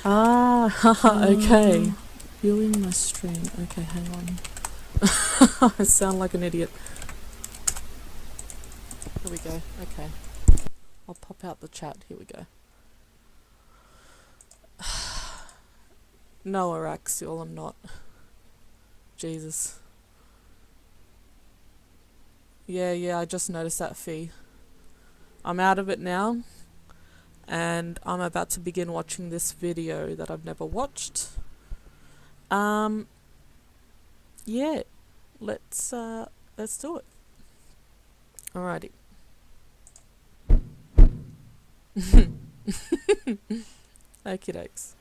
Okay. Viewing my stream. Okay, hang on. I sound like an idiot. Here we go. Okay. I'll pop out the chat. Here we go. No, Araxial, I'm not. Jesus. Yeah, I just noticed that fee. I'm out of it now, and I'm about to begin watching this video that I've never watched. Yeah, let's do it. Alrighty. Okie dokes.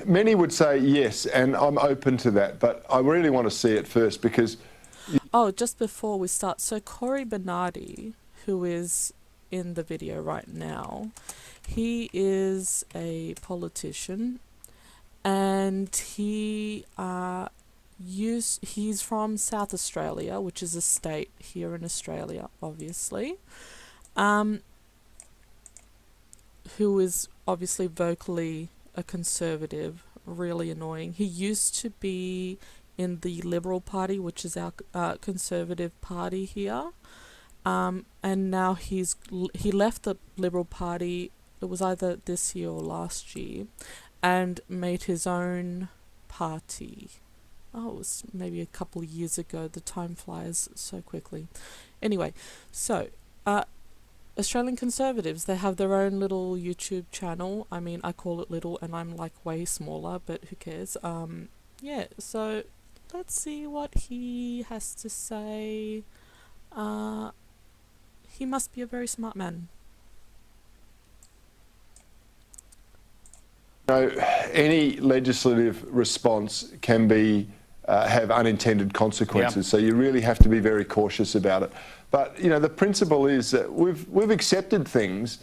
Many would say yes, and I'm open to that, but I really want to see it first because... Oh, just before we start, so Cory Bernardi, who is in the video right now, he is a politician, and he's from South Australia, which is a state here in Australia, obviously, who is obviously vocally a conservative, really annoying. He used to be in the Liberal Party, which is our conservative party here, and now he left the Liberal Party. It was either this year or last year, and made his own party. Oh, it was maybe a couple of years ago. The time flies so quickly. Anyway, so Australian Conservatives, they have their own little YouTube channel. I mean, I call it little and I'm like way smaller, but who cares? Yeah, so let's see what he has to say. He must be a very smart man. Any legislative response can be have unintended consequences, so you really have to be very cautious about it. But the principle is that we've accepted things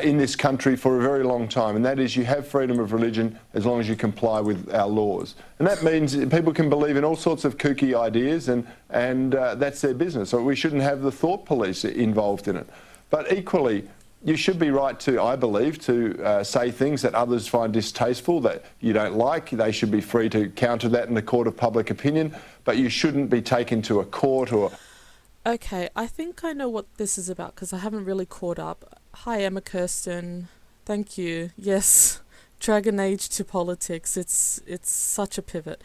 in this country for a very long time, and that is you have freedom of religion as long as you comply with our laws, and that means people can believe in all sorts of kooky ideas, and that's their business. So we shouldn't have the thought police involved in it. But equally, you should be right to, I believe, to say things that others find distasteful, that you don't like. They should be free to counter that in the court of public opinion, but you shouldn't be taken to a court or... Okay, I think I know what this is about because I haven't really caught up. Hi, Emma Kirsten. Thank you. Yes, Dragon Age to politics. It's such a pivot.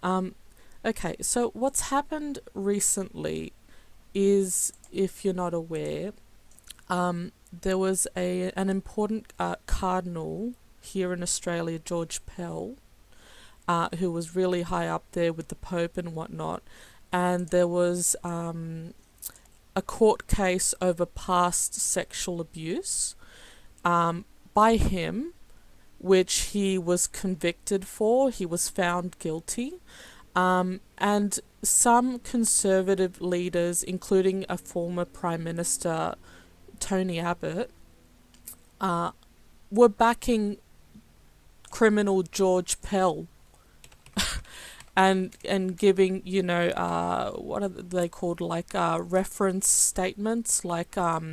Okay, so what's happened recently is, if you're not aware, there was an important cardinal here in Australia, George Pell, who was really high up there with the Pope and whatnot, and there was a court case over past sexual abuse by him, which he was convicted for. He was found guilty. And some conservative leaders, including a former Prime Minister, Tony Abbott, were backing criminal George Pell and giving, what are they called, like reference statements, like what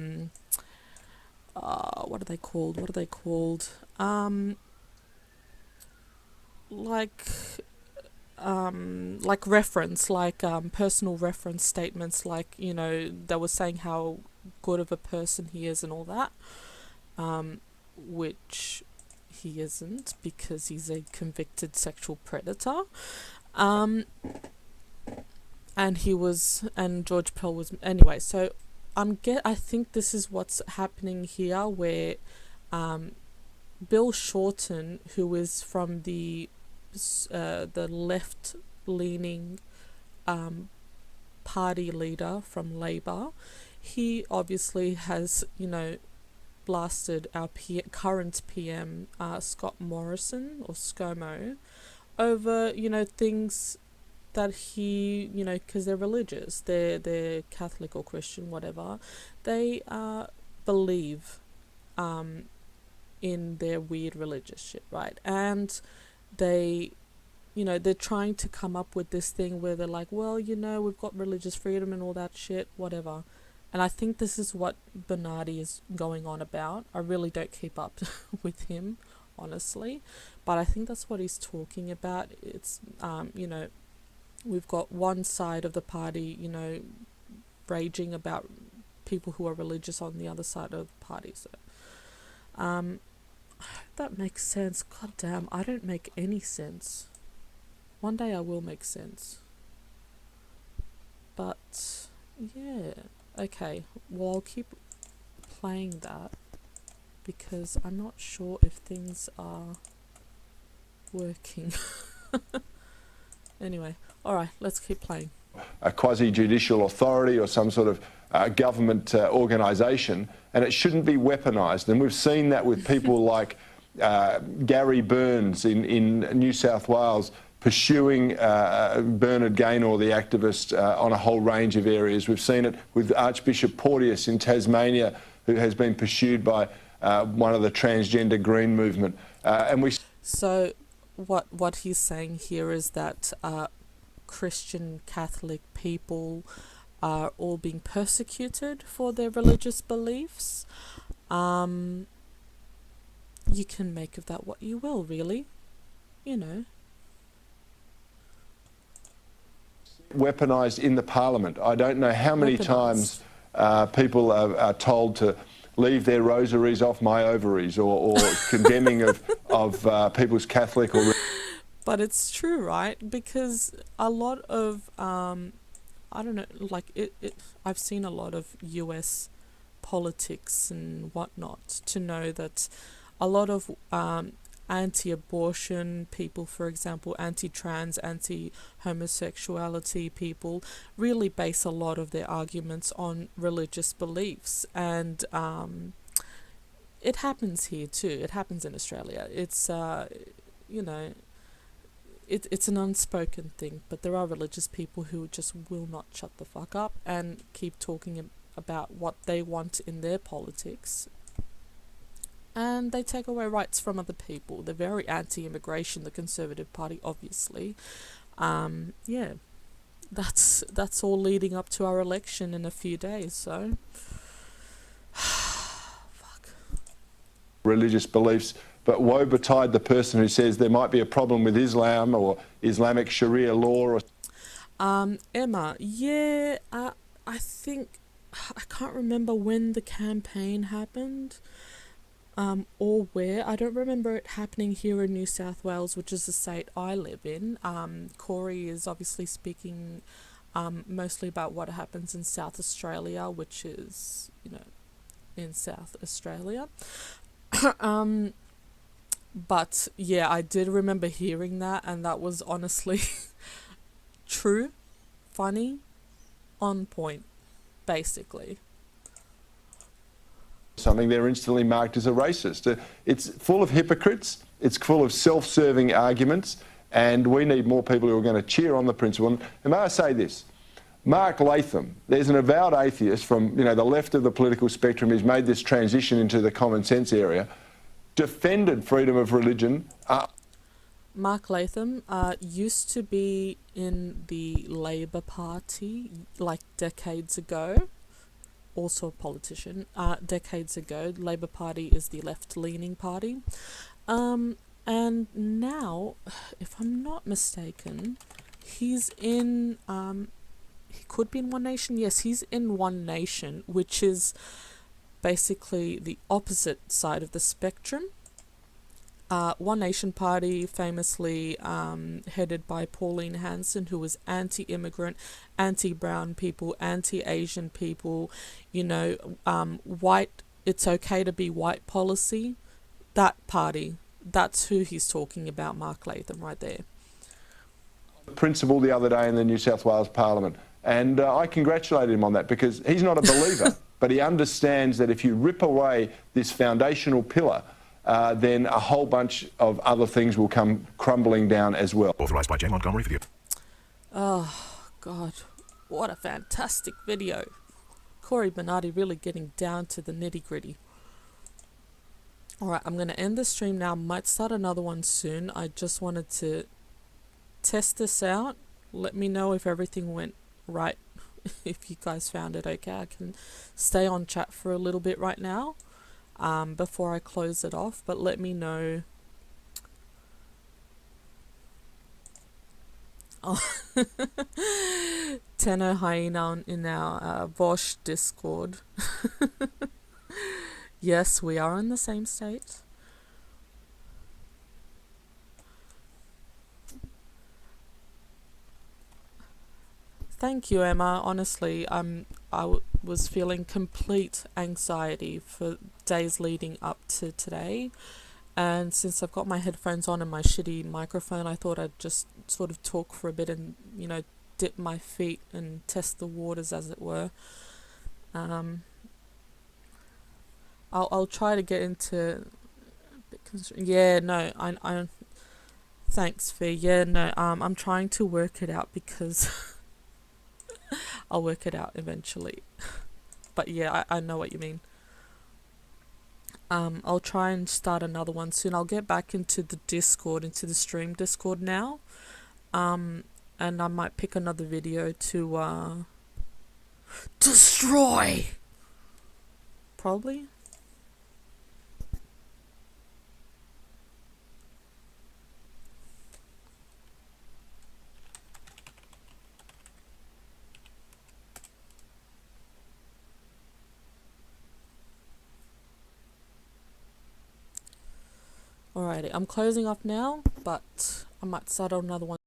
are they called? Like reference, like personal reference statements, like, they were saying how good of a person he is and all that, which he isn't, because he's a convicted sexual predator. And George Pell was, anyway, so I think this is what's happening here, where Bill Shorten, who is from the left-leaning party leader from Labour, he obviously has, blasted our current PM, Scott Morrison, or ScoMo, over, things that he, because they're religious, they're Catholic or Christian, whatever, they believe in their weird religious shit, right? And they, they're trying to come up with this thing where they're like, well, we've got religious freedom and all that shit, whatever. And I think this is what Bernardi is going on about. I really don't keep up with him honestly. But I think that's what he's talking about. It's, we've got one side of the party, raging about people who are religious on the other side of the party. So, I hope that makes sense. God damn, I don't make any sense. One day I will make sense. But, yeah. Okay, well, I'll keep playing that because I'm not sure if things are working. Anyway, alright, let's keep playing. A quasi-judicial authority or some sort of government organisation, and it shouldn't be weaponised. And we've seen that with people like Gary Burns in New South Wales pursuing Bernard Gaynor, the activist, on a whole range of areas. We've seen it with Archbishop Porteous in Tasmania, who has been pursued by one of the transgender Green movement. So what he's saying here is that Christian Catholic people are all being persecuted for their religious beliefs. You can make of that what you will, really. Weaponised in the parliament. I don't know how many times people are told to leave their rosaries off my ovaries, or condemning of people's Catholic or... But it's true, right? Because a lot of, I don't know, like I've seen a lot of US politics and whatnot to know that a lot of anti-abortion people, for example, anti-trans, anti-homosexuality people, really base a lot of their arguments on religious beliefs. And it happens here too. It happens in Australia. It's, it's an unspoken thing, but there are religious people who just will not shut the fuck up and keep talking about what they want in their politics. And they take away rights from other people. They're very anti-immigration, the Conservative Party, obviously. Yeah, that's all leading up to our election in a few days, so... Fuck. Religious beliefs, but woe betide the person who says there might be a problem with Islam or Islamic Sharia law. Or Emma, yeah, I think... I can't remember when the campaign happened. Or where. I don't remember it happening here in New South Wales, which is the state I live in. Corey is obviously speaking mostly about what happens in South Australia, which is, in South Australia. But yeah, I did remember hearing that, and that was honestly true, funny, on point, basically. Something, they're instantly marked as a racist. It's full of hypocrites, it's full of self-serving arguments, and we need more people who are going to cheer on the principle. And may I say this, Mark Latham, there's an avowed atheist from the left of the political spectrum who's made this transition into the common sense area, defended freedom of religion. Mark Latham used to be in the Labor Party like decades ago. Also a politician. Decades ago, Labor Party is the left-leaning party. And now, if I'm not mistaken, he's in... he could be in One Nation. Yes, he's in One Nation, which is basically the opposite side of the spectrum. One Nation Party, famously headed by Pauline Hanson, who was anti-immigrant, anti-brown people, anti-Asian people, white, it's okay to be white policy. That party, that's who he's talking about, Mark Latham, right there. Principle the other day in the New South Wales Parliament, and I congratulated him on that because he's not a believer, but he understands that if you rip away this foundational pillar, then a whole bunch of other things will come crumbling down as well. Authorised by Jane Montgomery for the... Oh, God. What a fantastic video. Corey Bernardi really getting down to the nitty-gritty. Alright, I'm going to end the stream now. Might start another one soon. I just wanted to test this out. Let me know if everything went right. If you guys found it okay. I can stay on chat for a little bit right now. Before I close it off, but let me know Oh. Tenno Hyena in our Vosh Discord. Yes, we are in the same state. Thank you, Emma. Honestly, was feeling complete anxiety for days leading up to today. And since I've got my headphones on and my shitty microphone, I thought I'd just sort of talk for a bit and, dip my feet and test the waters, as it were. I'll try to get into yeah, no, I thanks, Fee. Yeah, no, I'm trying to work it out because I'll work it out eventually. But yeah, I know what you mean. I'll try and start another one soon. I'll get back into the Discord, into the stream Discord now. And I might pick another video to destroy. Probably. Alrighty, I'm closing off now, but I might start on another one.